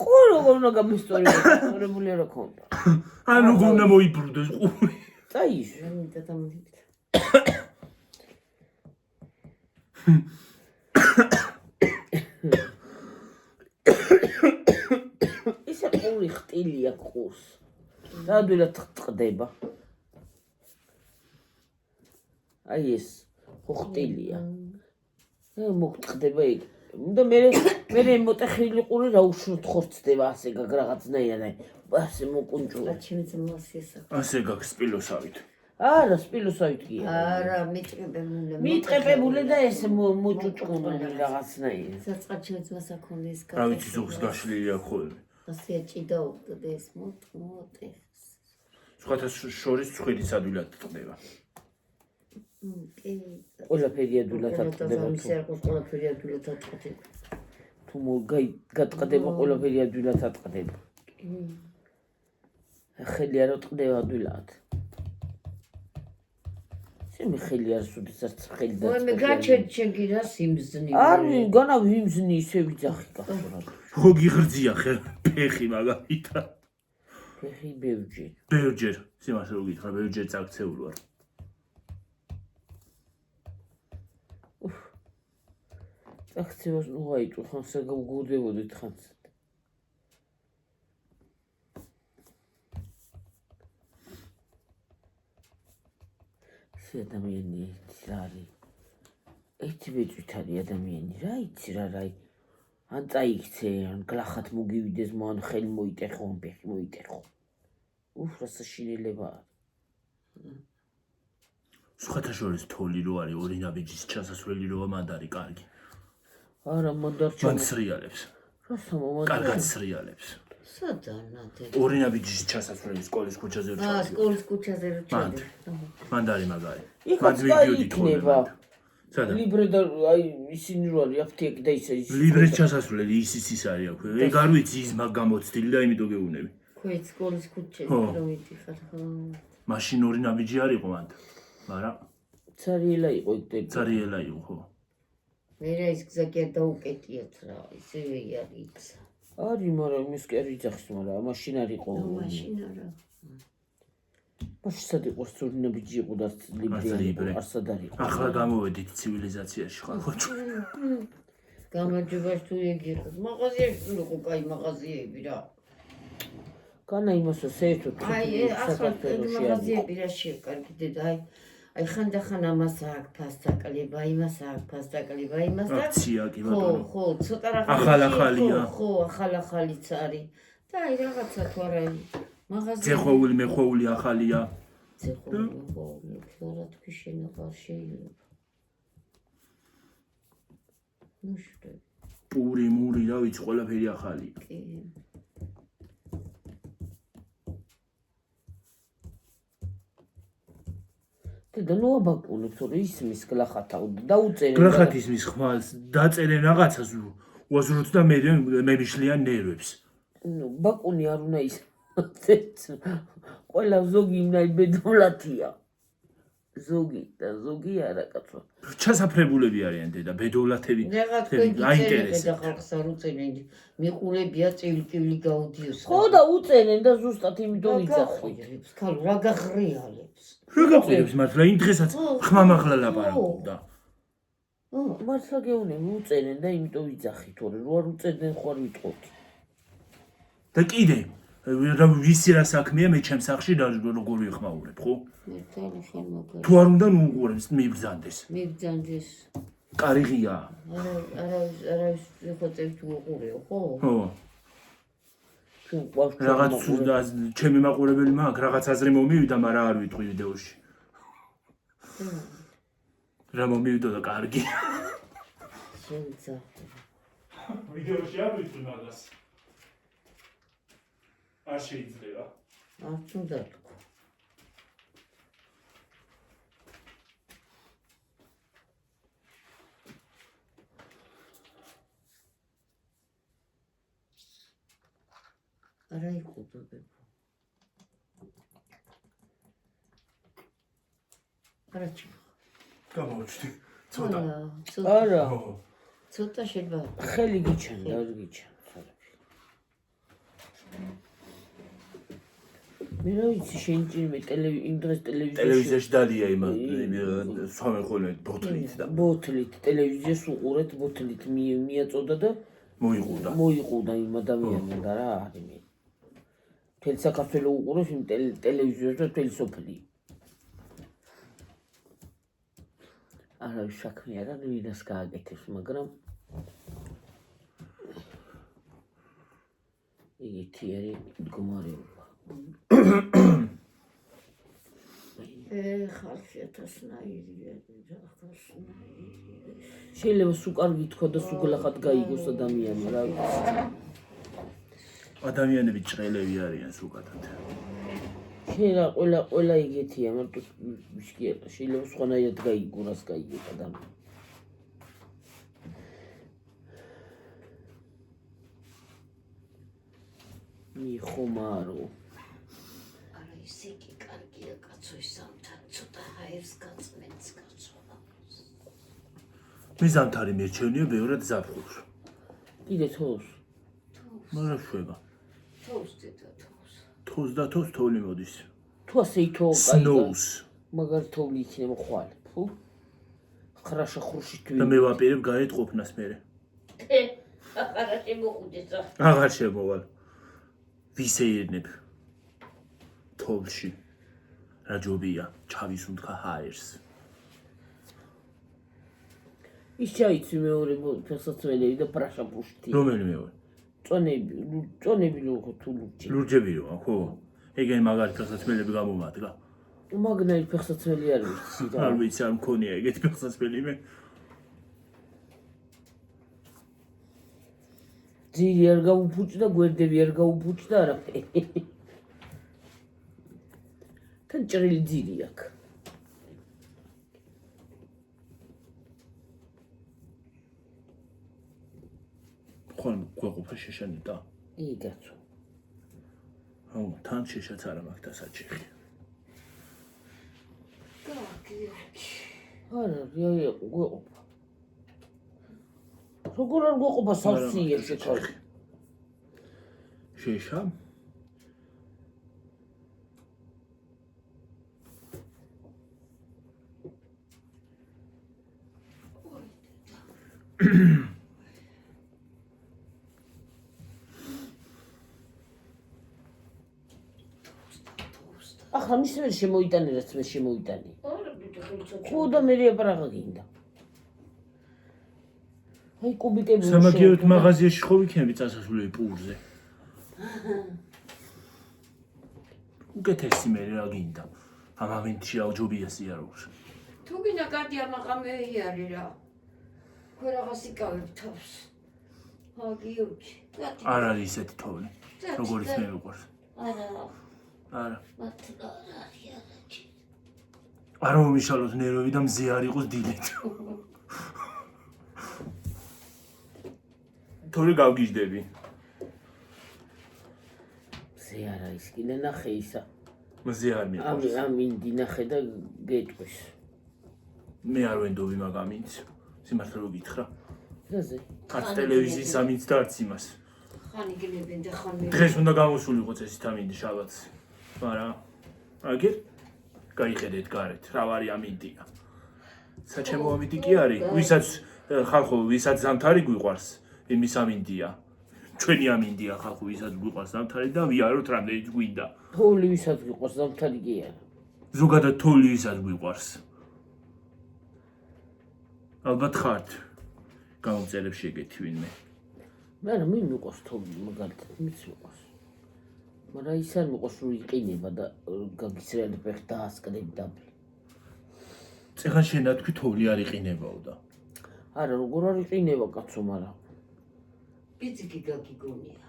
ყური როგორ უნდა გამისწორებო, სწორებული რა ქონდა. ანუ გონა მოიბრუნდეს ყური. წაიშ. ამიტომ დამიდით. ისე ყური ხტილია ყურს. რადვილად ხტდება. აი ეს ხტილია. მოგტყდება ეგ. და მე მოტეხილი ყური რა უშუალოდ ხორცდება ასე რაღაცნაირად. ასე მოკუნჭულა. ჩემი ძმასისა. ასე გაქვს სპილოსავით. არა, სპილოსავით გია. არა, მიტყებებული. მიტყებებული და ეს მოჭუჭყუნული რაღაცნაირად. საწყად ჩემი ძმას აქონდა ეს რა ვიცი ზოგს გაშლილი აქვს ხოლმე. ასე ჭიდა უყდა ეს მოტეხს. სხვათა შორის ცხვირის ადვილად ტყდება. კი. ყველაფერი ადვილად ატყდება. ისე არ ყოს ყველაფერი ადვილად ატყდება. თუ გატყდება ყველაფერი ადვილად ატყდება. ხელი არ ატყდება ადვილად. მე ხელი არ სუდისაც ხელი და მე გაჩერჩენგი რა სიმზნი. არ განა ვიმზნი ისე ვიძახი გახსოვდა. ხო გიღრძია ფეხი მაგალითად. ფეხი ბევრჯერ. ბევრჯერ, სიმართლე რომ გითხრა, ბევრჯერ წაქცეული ვარ. წაქცევას ნუ აიწუ ხანს გაგუდებოდით ხანს. ადამიანი რა არის? ერთი ბეჭვით არის ადამიანი, რა იცი რა რა. ან წაიქცე, ან გლახად მოგივიდეს, ან ხელი მოიტეხო, ან ფეხი მოიტეხო. რა საშინელება არის. სხვათა შორის თოლი რო არის, ორი ნაბიჯის ჩასასვლელი როა მანდ არის კარგი. არა, მანდარჩა. მან სრიალებს. რა სამომად. კარგად სრიალებს. სადანადე. ორი ნაბიჯის ჩასასვლელი სკოლის ქუჩაზე რო ჩავდი. სკოლის ქუჩაზე რო ჩავდი. მანდ არის მაგარი. იქაც გაიქნება. სადა? ლიბრე და აი ისინი რო არის აფთიაკი და ისე ის. ლიბრეს ჩასასვლელი ის არის აქვე. ეგ არ ვიცი ის მაგ გამოცდილი და იმიტომ გეუბნები. ქვეთ სკოლის ქუჩაზე რო ვიდიხარ. მაშინ ორი ნაბიჯი არ იყო მანდ. მაგრამ ცარიელა იყო იქ. ცარიელა იყო ხო. მე რა ის გზა კი არ დაუკეტიათ რა. ისევე არის. არის, მაგრამ იმის კი არ იძახს, მაგრამ მაშინ არ იყო. მაშინ არა. მაშინ სად იყო სწორინა ბიჭი იყო და ლიბრე არსად არ იყო. ახლა გამოვედით ცივილიზაციაში ხარ ხოჭო. გამარჯობა თუ ეგიროს. მაღაზიაში რო კაი მაღაზიები რა. განა იმასო საერთოდ აი ახლა მაღაზიები რა შევკარგი დედა აი ხანდახან ამას აქვს ფასტაკლება, იმას აქვს ფასტაკლება, იმას და აქცია კი ბატონო. ხო, ცოტა რა ახალ-ახალია. ხო, ახალ-ახალიც არის. და აი რაღაცა თუ არა მაღაზია. ცეხვეული, მეხვეული ახალია. ცეხვეული, ხო, რა თქვი შეიძლება შეიძლება. ნუ შე. პური, მური, რა ვიცი, ყველაფერი ახალია. კი. და ნუ აბაკუნებს, რომ ისმის გლახათა დაუწერე. გლახათის მის ხმას დაწერენ რაღაცას უაზროთ და მე მიშლიან ნერვებს. ნუ ბაკუნი არ უნდა ის. ყველა ზოგი იმნაირ ბედნოლათია. ზოგი და ზოგი არა კაცო. ჩასაფრებულები არიან დედა, ბედოვლათები. რაღაც თქვენ აინტერესებს. გიწერეთ და ხალხს არ უწენენ. მიყურებია წილი გაუდიოს. ხო და უწენენ და ზუსტად იმიტომ ვიძახით. ქალ რა გაღრიალებს. რა გაყვირებს მართლა იმ დღესაც ხმამაღლა ლაპარაკობდა. მართლა გეუბნები უწენენ და იმიტომ ვიძახით, თორე რო არ უწენენ ხო არ ვიტყოდი. და კიდე ვისი რა საქმეა მე ჩემს სახლში როგორ ვიხმაურებ, ხო? მერტალი ხან მაგარი. თუ არ უნდა უყურებს მიბრძანდეს. მიბძანდეს. კარიღია. არა ხო წევთ უყურეო, ხო? ხო. ჩვენ ყავს რაღაც ჩემი მაყურებელი მაქვს, რაღაც აზრი მომივიდა, მაგრამ არ ვიტყვი ვიდეოში. რა მომივიდა და კარგი. შევიძახე. ვიდეოში არ ვიტყვი მაგას. არ შეიძლება. არც უნდა თქვა. არა იყუდებო. არა ჩი. გამოვჩდი. ცოტა. არა, ცოტა შეიძლება. ხელი გიჩენდა, არ გიჩენდა. მე რა ვიცი შეიძლება იმ დღეს ტელევიზიაში ტელევიზიაში დადია იმ სამეხოლე ბოთლით და ბოთლით ტელევიზიას უყურეთ ბოთლით მიაწოდა და მოიყუდა იმ ადამიანმა და რა არის მე თელ საქართველოს უყურებს იმ ტელევიზიას და თელ სოფლი არა საქმე არა ვინას გააკეთებს მაგრამ იგითი არის მდგომარეობა ხალხი ათასნაირია შეიძლება სულ კარგი თქვა და სულ გლახად გაიგოს ადამიანი რა ვიცი ადამიანები ჭრელები არიან სულკათად შეიძლება ყველა იგეთია მარტო შეიძლება სხვანაირად გაიგო რას გაიგოს ადამიანი მიხომარო ისე კი კარგია კაცო ისამთან ცოტა ჰაერს გაწმენს კაცო მე ზამთარი მერჩევნია ბევრად ზაფხულს კიდე თოს მაგრამ შვება თოს დედა თოს და თოს თოვლი მოდის თუ ასე ითო სნოუს მაგარ თოვლი იქნება ხვალ ფუ ხრაშა ხრუში თუ და მე ვაპირებ გარეთ ყოფნას მერე აღარა შემოხუდეს აღარ შემოვალ ვისეირნებ თოვლში რა ჯობია ჩავის უნდხა ჰაერს ის ჩაიცი მეორე ფეხსაცმელები და პრაშა პუშტი რომელი მეორე წონები თუ ლურჯები როა ხო ეგენ მაგარი ფეხსაცმელები გამომადგა მაგნაირი ფეხსაცმელი არ ვიცი და არ ვიცი არ მქონია ეგეთი ფეხსაცმელი მე ძირი არ გაუფუჭდა გვერდები არ გაუფუჭდა არაფერი თან ჭრილი ძირი აქვს ხომ გვაყოფა შეშანი და იგაცო ხო თან შეშაც არა მაქვს დასაჭირი არა გვაყოფა როგორ არ გვაყოფა სავსიებში ხალხი შეშა ახლა მის ვერ შემოიტანე რაც მე შემოიტანე ხო და მე აპარაღა გინდა აი კუბიკები სამაგიეროდ მაღაზიაში ხო ვიქნები წასასვლელი პურზე უკეთესი მე რა გინდა ამ მომენტში აუჯობია სიარულს თუ გინდა კარგი ამაღამეი არის რა ხო რაღაც იკავებ თავს აგიოჩი არ არის ისეთი თოვლი როგორიც მე მიყვარს არა არ მომიშალოს ნერვები და მზე არ იყოს დილით თორე გავგიჟდები მზე არა ის კიდე ნახე ისა მზე არ მიყვარს. ამინდი ნახე და გეტყვის. მე არ ვენდობი მაგ ამინდს. სიმართლე რო გითხრა. რაზე? არც ტელევიზიის ამინდს და არც იმას. ხანი გინებენ და ხან დღეს უნდა გამოსულიყო წესით ამინდი შაბათს. მაგრამ აგერ გაიხედეთ გარეთ, რა ვარი ამინდია. საჩემო ამინდი კი არის, ვისაც ხალხო, ვისაც ზამთარი გვიყვარს, იმის ამინდია. ჩვენი ამინდია ხალხო, ვისაც გვიყვარს ზამთარი და ვიაროთ რამდენიც გვინდა. თოვლი ვისაც გიყვარს ზამთარი კი არა. ზოგადად თოვლი ვისაც გვიყვარს. ალბათ ხართ გამომწერებში ეგეთი ვინმე. მაგრამ მე მიყვარს თოვლი მაგალითად, მიც მიყვარს. მაგრამ ის არ მიყვარს რომ იყინება და გაგისრიალებ ეხ დაასკრებ დაბლი. წეხან შენა თქვი თოვლი არ იყინებაო და. არა, როგორ არ იყინება კაცო, მაგრამ ბიძგი გაგიგონია.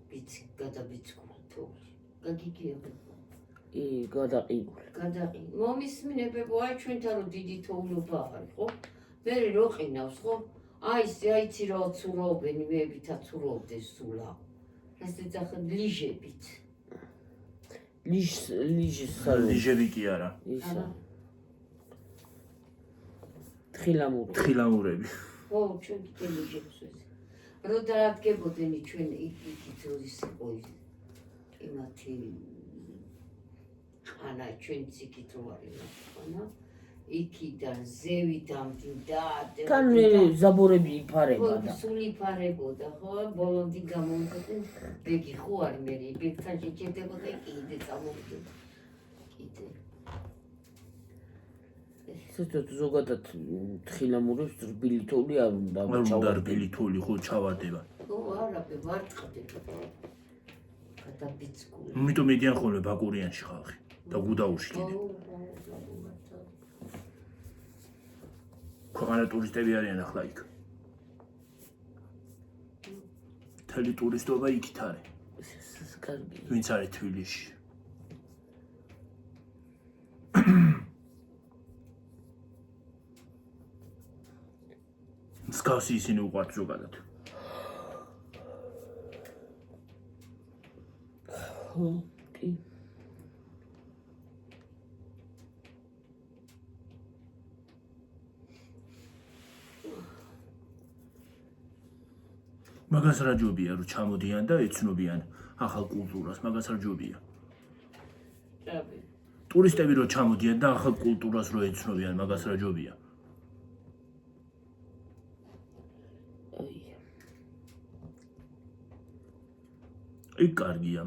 ბიძგი გადაბიძგული თოვლი. გაგიგია. გადაყინული. გადაყინ. მომისმინებებო, აი ჩვენთან რომ დიდი თოვლობა არის, ხო? მე რო ყინავს, ხო? აიცი რა ცურაობენ, მეებითა ცურაობდეს სულა. ასეთ ახლა ლიჟებით. ლიჟის სალო. ლიჟები კი არა. ისა. თხილამური. თხილამურები. ხო, ჩვენ კი ლიჟებს ვეძ. რო დაადგებოდნენ ჩვენ იქით ის იყო ის. იმათი ანა ჩვენ ციკით რო არის ანა იქიდან ზევიდან და თან ზაბორები იფარება და სული იფარებოდა ხო ბოლონდი გამოვიდნენ ბეგი ხო არ მე ბეგთან შეჭერდებოდა კიდე წამოვიდნენ კიდე ცოტა ზოგადად თხილამურებს რბილი თოვლი არ უნდა არ უნდა რბილი თოვლი ხო ჩავარდება. ხო არა ვარტყდება გადაბიძგული იმიტომ მიდიან ხოლმე ბაკურიანში ხალხი და გუდაურში კიდე. ქვეყანა ტურისტები არიან ახლა იქ. მთელი ტურისტობა იქით არის. ეს კარგი. ვინც არის თბილისში. მსგავსი ისინი უყვართ ზოგადად. ხო, კი. მაგას რა ჯობია რომ ჩამოდიან და ეცნობიან ახალ კულტურას, მაგას რა ჯობია. ჭაბი ტურისტები რო ჩამოდიან და ახალ კულტურას რო ეცნობიან, მაგას რა ჯობია. იქ კარგია.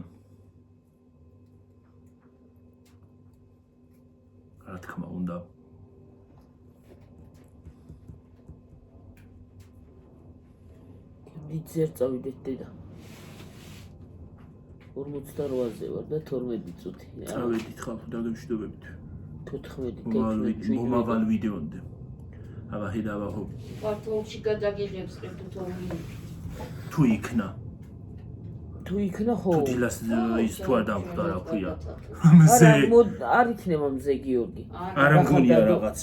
რა თქმა უნდა. ნიძერ წავიდეთ დედა. 48-ზე ვარ და 12 წუთი. წავედით ხალხო დაგემშვიდობებით. 14 მომავალ ვიდეონდე. აბა ჰიდაბა ხო. ქართულში გადაგიღებს თოვლი თუ იქნა. თუ იქნა ხო? თუ დილას ის თუ არ დამხვდა რა ქვია. არა, არ იქნება მზე გიორგი. არ მგონია რაღაც.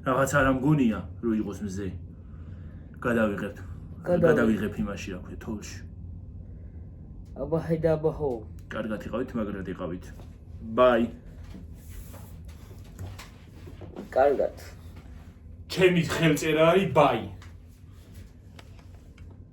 რაღაც არ მგონია რომ იყოს მზე. გადავიღებ იმაში რა ქვია თოვლში. აბა ჰედაბა ხო. კარგად იყავით, მაგრად იყავით. ბაი. კარგად. ჩემი ხელწერა არის ბაი.